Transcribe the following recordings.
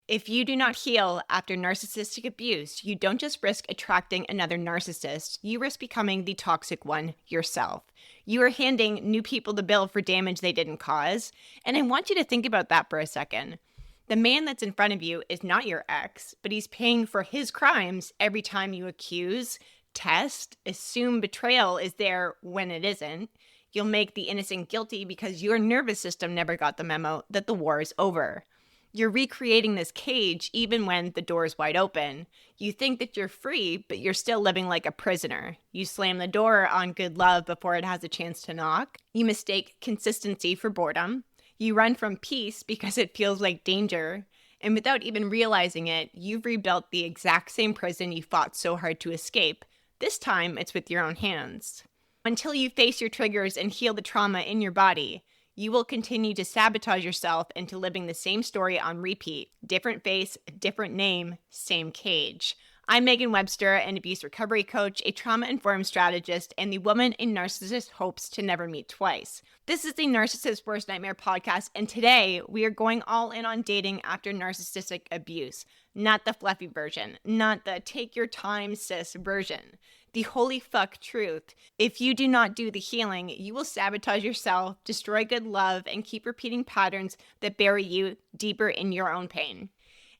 If you do not heal after narcissistic abuse, you don't just risk attracting another narcissist, you risk becoming the toxic one yourself. You are handing new people the bill for damage they didn't cause, and I want you to think about that for a second. The man that's in front of you is not your ex, but he's paying for his crimes every time you accuse, test, assume betrayal is there when it isn't. You'll make the innocent guilty because your nervous system never got the memo that the war is over. You're recreating this cage even when the door is wide open. You think that you're free, but you're still living like a prisoner. You slam the door on good love before it has a chance to knock. You mistake consistency for boredom. You run from peace because it feels like danger. And without even realizing it, you've rebuilt the exact same prison you fought so hard to escape. This time, it's with your own hands. Until you face your triggers and heal the trauma in your body, you will continue to sabotage yourself into living the same story on repeat. Different face, different name, same cage. I'm Meaghan Webster, an abuse recovery coach, a trauma-informed strategist, and the woman a narcissist hopes to never meet twice. This is the Narcissist's Worst Nightmare podcast, and today we are going all in on dating after narcissistic abuse. Not the fluffy version, not the take your time sis version. The holy fuck truth. If you do not do the healing, you will sabotage yourself, destroy good love, and keep repeating patterns that bury you deeper in your own pain.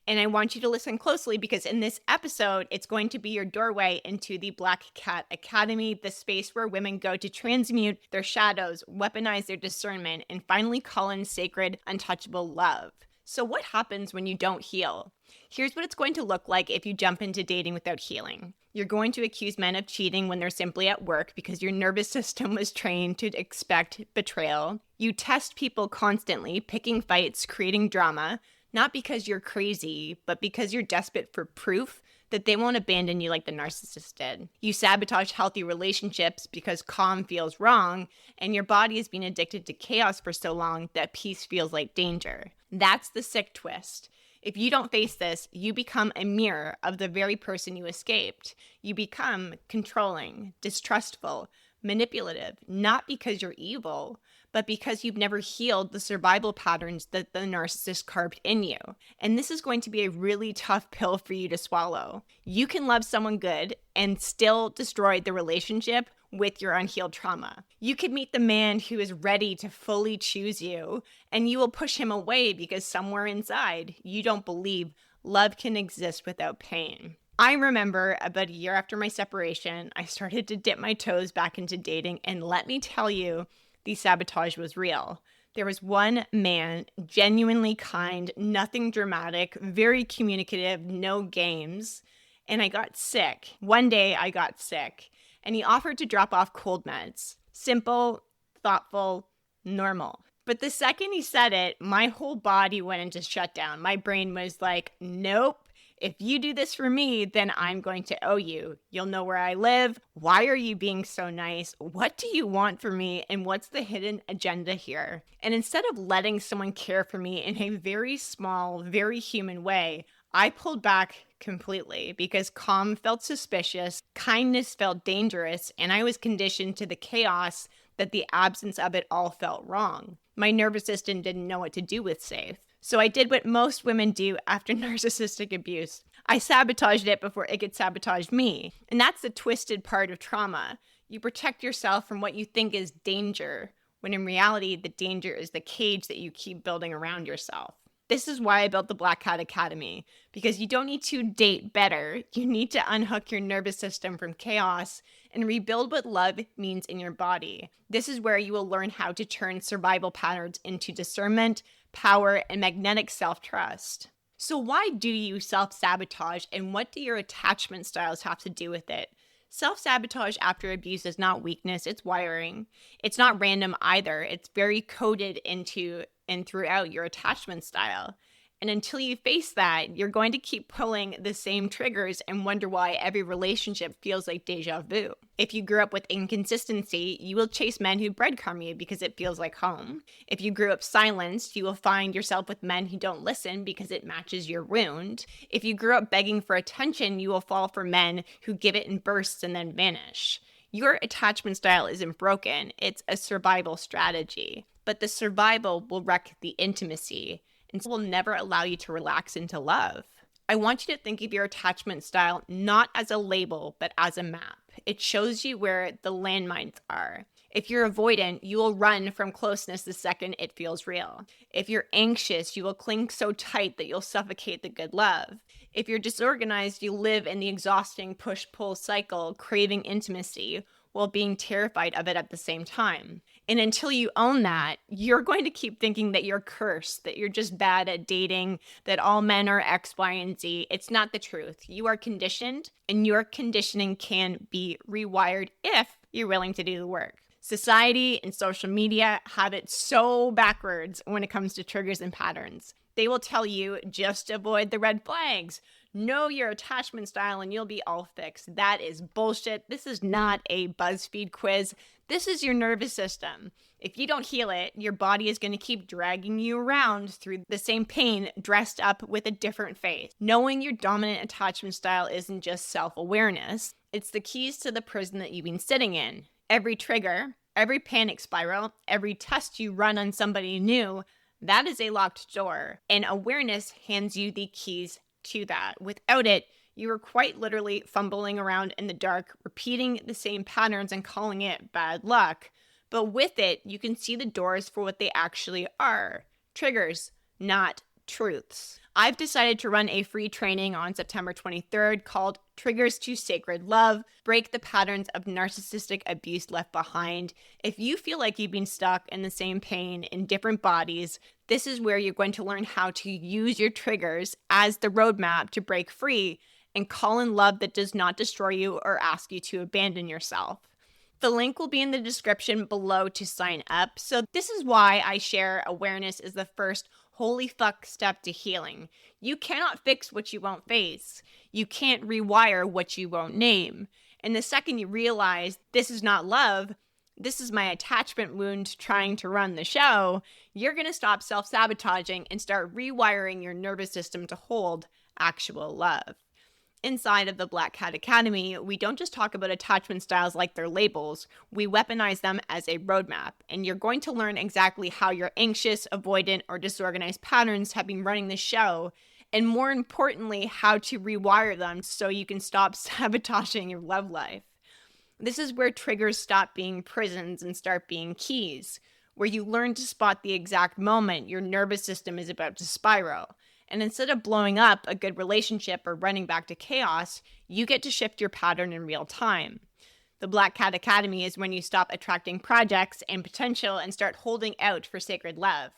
And I want you to listen closely because in this episode, it's going to be your doorway into the Black Cat Academy, the space where women go to transmute their shadows, weaponize their discernment, and finally call in sacred, untouchable love. So what happens when you don't heal? Here's what it's going to look like if you jump into dating without healing. You're going to accuse men of cheating when they're simply at work because your nervous system was trained to expect betrayal. You test people constantly, picking fights, creating drama, not because you're crazy, but because you're desperate for proof that they won't abandon you like the narcissist did. You sabotage healthy relationships because calm feels wrong, and your body has been addicted to chaos for so long that peace feels like danger. That's the sick twist. If you don't face this, you become a mirror of the very person you escaped. You become controlling, distrustful, manipulative, not because you're evil, but because you've never healed the survival patterns that the narcissist carved in you. And this is going to be a really tough pill for you to swallow. You can love someone good and still destroy the relationship with your unhealed trauma. You could meet the man who is ready to fully choose you, and you will push him away because somewhere inside, you don't believe love can exist without pain. I remember about a year after my separation, I started to dip my toes back into dating, and let me tell you, the sabotage was real. There was one man, genuinely kind, nothing dramatic, very communicative, no games, and I got sick. One day I got sick, and he offered to drop off cold meds. Simple, thoughtful, normal. But the second he said it, my whole body went into shutdown. My brain was like, nope. If you do this for me, then I'm going to owe you. You'll know where I live. Why are you being so nice? What do you want from me? And what's the hidden agenda here? And instead of letting someone care for me in a very small, very human way, I pulled back completely because calm felt suspicious, kindness felt dangerous, and I was conditioned to the chaos that the absence of it all felt wrong. My nervous system didn't know what to do with safe. So I did what most women do after narcissistic abuse. I sabotaged it before it could sabotage me. And that's the twisted part of trauma. You protect yourself from what you think is danger, when in reality, the danger is the cage that you keep building around yourself. This is why I built the Black Cat Academy, because you don't need to date better. You need to unhook your nervous system from chaos and rebuild what love means in your body. This is where you will learn how to turn survival patterns into discernment, power, and magnetic self-trust. So why do you self-sabotage, and what do your attachment styles have to do with it? Self-sabotage after abuse is not weakness, it's wiring. It's not random either. It's very coded into and throughout your attachment style. And until you face that, you're going to keep pulling the same triggers and wonder why every relationship feels like deja vu. If you grew up with inconsistency, you will chase men who breadcrumb you because it feels like home. If you grew up silenced, you will find yourself with men who don't listen because it matches your wound. If you grew up begging for attention, you will fall for men who give it in bursts and then vanish. Your attachment style isn't broken, it's a survival strategy. But the survival will wreck the intimacy. and will never allow you to relax into love. I want you to think of your attachment style not as a label, but as a map. It shows you where the landmines are. If you're avoidant, you will run from closeness the second it feels real. If you're anxious, you will cling so tight that you'll suffocate the good love. If you're disorganized, you live in the exhausting push-pull cycle, craving intimacy, while being terrified of it at the same time. And until you own that, you're going to keep thinking that you're cursed, that you're just bad at dating, that all men are X, Y, and Z. It's not the truth. You are conditioned, and your conditioning can be rewired if you're willing to do the work. Society and social media have it so backwards when it comes to triggers and patterns. They will tell you just avoid the red flags. Know your attachment style and you'll be all fixed. That is bullshit. This is not a BuzzFeed quiz. This is your nervous system. If you don't heal it, your body is going to keep dragging you around through the same pain dressed up with a different face. Knowing your dominant attachment style isn't just self-awareness. It's the keys to the prison that you've been sitting in. Every trigger, every panic spiral, every test you run on somebody new, that is a locked door. And awareness hands you the keys to that. Without it, you are quite literally fumbling around in the dark, repeating the same patterns and calling it bad luck. But with it, you can see the doors for what they actually are. Triggers, not truths. I've decided to run a free training on September 23rd called Triggers to Sacred Love, Break the Patterns of Narcissistic Abuse Left Behind. If you feel like you've been stuck in the same pain in different bodies, this is where you're going to learn how to use your triggers as the roadmap to break free and call in love that does not destroy you or ask you to abandon yourself. The link will be in the description below to sign up. So this is why I share awareness is the first holy fuck step to healing. You cannot fix what you won't face. You can't rewire what you won't name. And the second you realize this is not love, this is my attachment wound trying to run the show, you're going to stop self-sabotaging and start rewiring your nervous system to hold actual love. Inside of the Black Cat Academy, we don't just talk about attachment styles like they're labels, we weaponize them as a roadmap, and you're going to learn exactly how your anxious, avoidant, or disorganized patterns have been running the show, and more importantly, how to rewire them so you can stop sabotaging your love life. This is where triggers stop being prisons and start being keys, where you learn to spot the exact moment your nervous system is about to spiral. And instead of blowing up a good relationship or running back to chaos, you get to shift your pattern in real time. The Black Cat Academy is when you stop attracting projects and potential and start holding out for sacred love,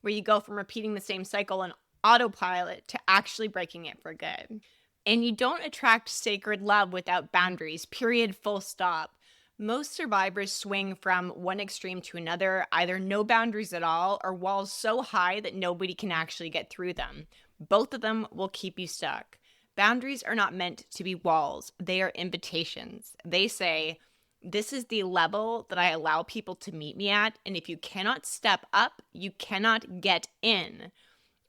where you go from repeating the same cycle on autopilot to actually breaking it for good. And you don't attract sacred love without boundaries, period, full stop. Most survivors swing from one extreme to another, either no boundaries at all or walls so high that nobody can actually get through them. Both of them will keep you stuck. Boundaries are not meant to be walls. They are invitations. They say, this is the level that I allow people to meet me at, and if you cannot step up, you cannot get in.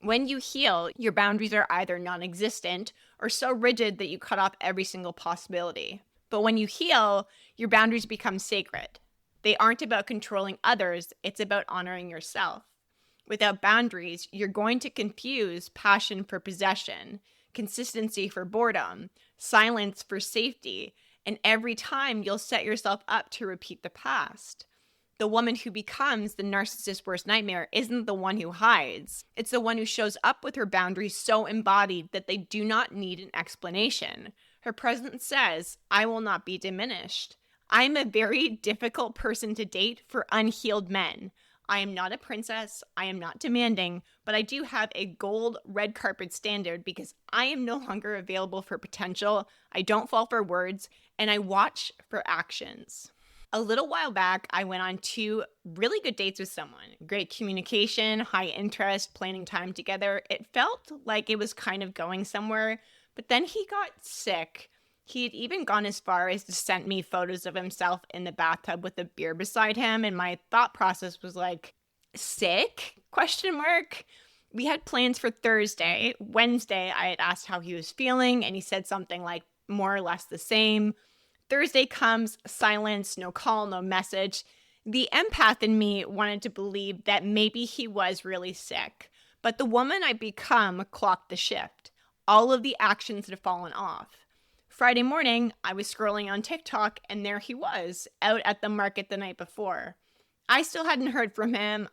When you heal, your boundaries are either non-existent or so rigid that you cut off every single possibility. But when you heal, your boundaries become sacred. They aren't about controlling others, it's about honoring yourself. Without boundaries, you're going to confuse passion for possession, consistency for boredom, silence for safety, and every time you'll set yourself up to repeat the past. The woman who becomes the narcissist's worst nightmare isn't the one who hides. It's the one who shows up with her boundaries so embodied that they do not need an explanation. Her presence says, I will not be diminished. I am a very difficult person to date for unhealed men. I am not a princess, I am not demanding, but I do have a gold red carpet standard because I am no longer available for potential, I don't fall for words, and I watch for actions. A little while back, I went on 2 really good dates with someone. Great communication, high interest, planning time together. It felt like it was kind of going somewhere. But then he got sick. He had even gone as far as to send me photos of himself in the bathtub with a beer beside him. And my thought process was like, sick? ? We had plans for Thursday. Wednesday, I had asked how he was feeling, and he said something like more or less the same. Thursday comes, silence, no call, no message. The empath in me wanted to believe that maybe he was really sick. But the woman I become clocked the shift. All of the actions had fallen off. Friday morning, I was scrolling on TikTok, and there he was, out at the market the night before. I still hadn't heard from him.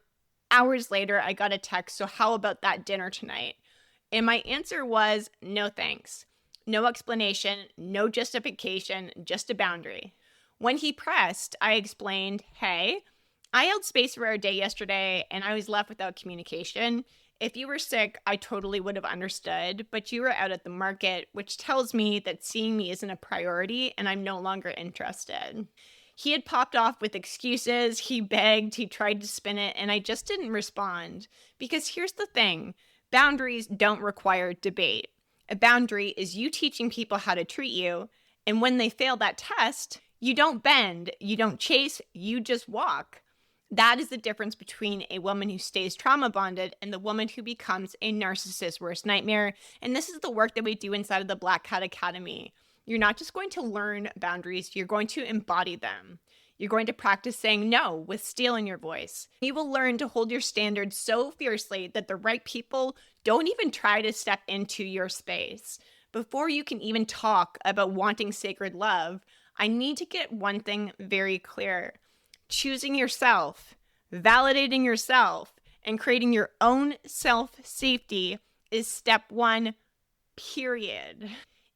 Hours later, I got a text, so how about that dinner tonight? And my answer was, no thanks. No explanation, no justification, just a boundary. When he pressed, I explained, hey, I held space for our day yesterday, and I was left without communication. If you were sick, I totally would have understood, but you were out at the market, which tells me that seeing me isn't a priority and I'm no longer interested. He had popped off with excuses, he begged, he tried to spin it, and I just didn't respond. Because here's the thing, boundaries don't require debate. A boundary is you teaching people how to treat you, and when they fail that test, you don't bend, you don't chase, you just walk. That is the difference between a woman who stays trauma bonded and the woman who becomes a narcissist's worst nightmare. And this is the work that we do inside of the Black Cat Academy. You're not just going to learn boundaries, you're going to embody them. You're going to practice saying no with steel in your voice. You will learn to hold your standards so fiercely that the right people don't even try to step into your space. Before you can even talk about wanting sacred love, I need to get one thing very clear. Choosing yourself, validating yourself, and creating your own self-safety is step one, period.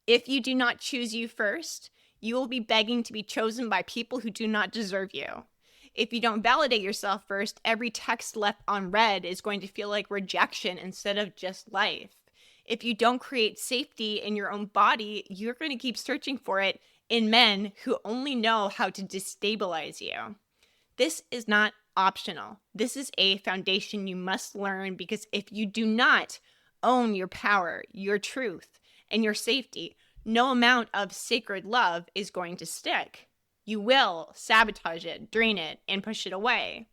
If you do not choose you first, you will be begging to be chosen by people who do not deserve you. If you don't validate yourself first, every text left unread is going to feel like rejection instead of just life. If you don't create safety in your own body, you're going to keep searching for it in men who only know how to destabilize you. This is not optional. This is a foundation you must learn, because if you do not own your power, your truth, and your safety, no amount of sacred love is going to stick. You will sabotage it, drain it, and push it away.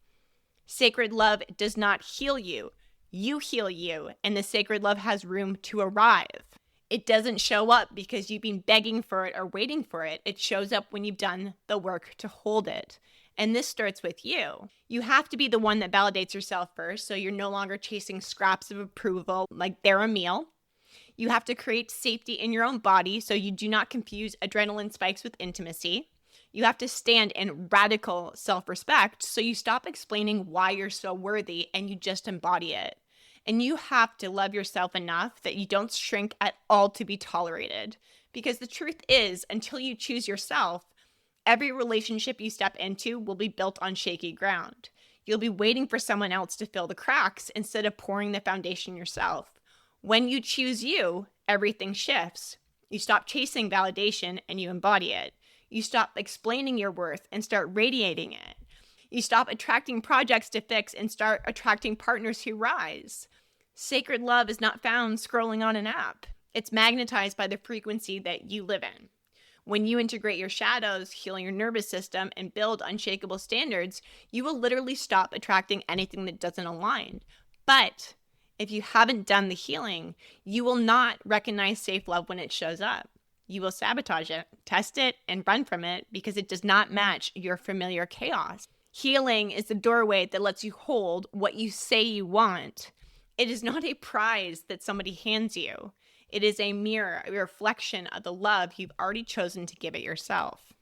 Sacred love does not heal you. You heal you, and the sacred love has room to arrive. It doesn't show up because you've been begging for it or waiting for it. It shows up when you've done the work to hold it. And this starts with you. You have to be the one that validates yourself first, so you're no longer chasing scraps of approval like they're a meal. You have to create safety in your own body so you do not confuse adrenaline spikes with intimacy. You have to stand in radical self-respect so you stop explaining why you're so worthy and you just embody it. And you have to love yourself enough that you don't shrink at all to be tolerated. Because the truth is, until you choose yourself, every relationship you step into will be built on shaky ground. You'll be waiting for someone else to fill the cracks instead of pouring the foundation yourself. When you choose you, everything shifts. You stop chasing validation and you embody it. You stop explaining your worth and start radiating it. You stop attracting projects to fix and start attracting partners who rise. Sacred love is not found scrolling on an app. It's magnetized by the frequency that you live in. When you integrate your shadows, heal your nervous system, and build unshakable standards, you will literally stop attracting anything that doesn't align. But if you haven't done the healing, you will not recognize safe love when it shows up. You will sabotage it, test it, and run from it because it does not match your familiar chaos. Healing is the doorway that lets you hold what you say you want. It is not a prize that somebody hands you. It is a mirror, a reflection of the love you've already chosen to give it yourself.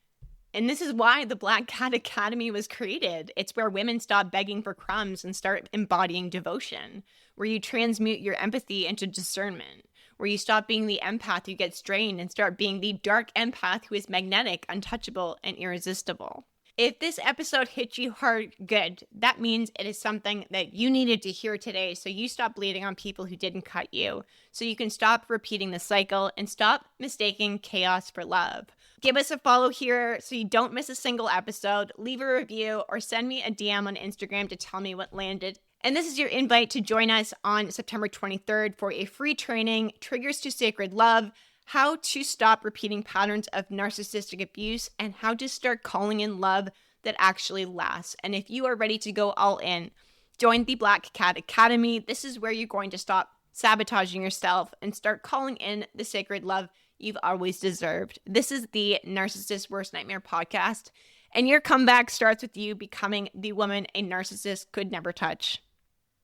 And this is why the Black Cat Academy was created. It's where women stop begging for crumbs and start embodying devotion, where you transmute your empathy into discernment, where you stop being the empath who gets drained and start being the dark empath who is magnetic, untouchable, and irresistible. If this episode hit you hard, good. That means it is something that you needed to hear today, so you stop bleeding on people who didn't cut you, so you can stop repeating the cycle and stop mistaking chaos for love. Give us a follow here so you don't miss a single episode. Leave a review or send me a DM on Instagram to tell me what landed. And this is your invite to join us on September 23rd for a free training, Triggers to Sacred Love, how to stop repeating patterns of narcissistic abuse, and how to start calling in love that actually lasts. And if you are ready to go all in, join the Black Cat Academy. This is where you're going to stop sabotaging yourself and start calling in the sacred love you've always deserved. This is the Narcissist's Worst Nightmare podcast, and your comeback starts with you becoming the woman a narcissist could never touch.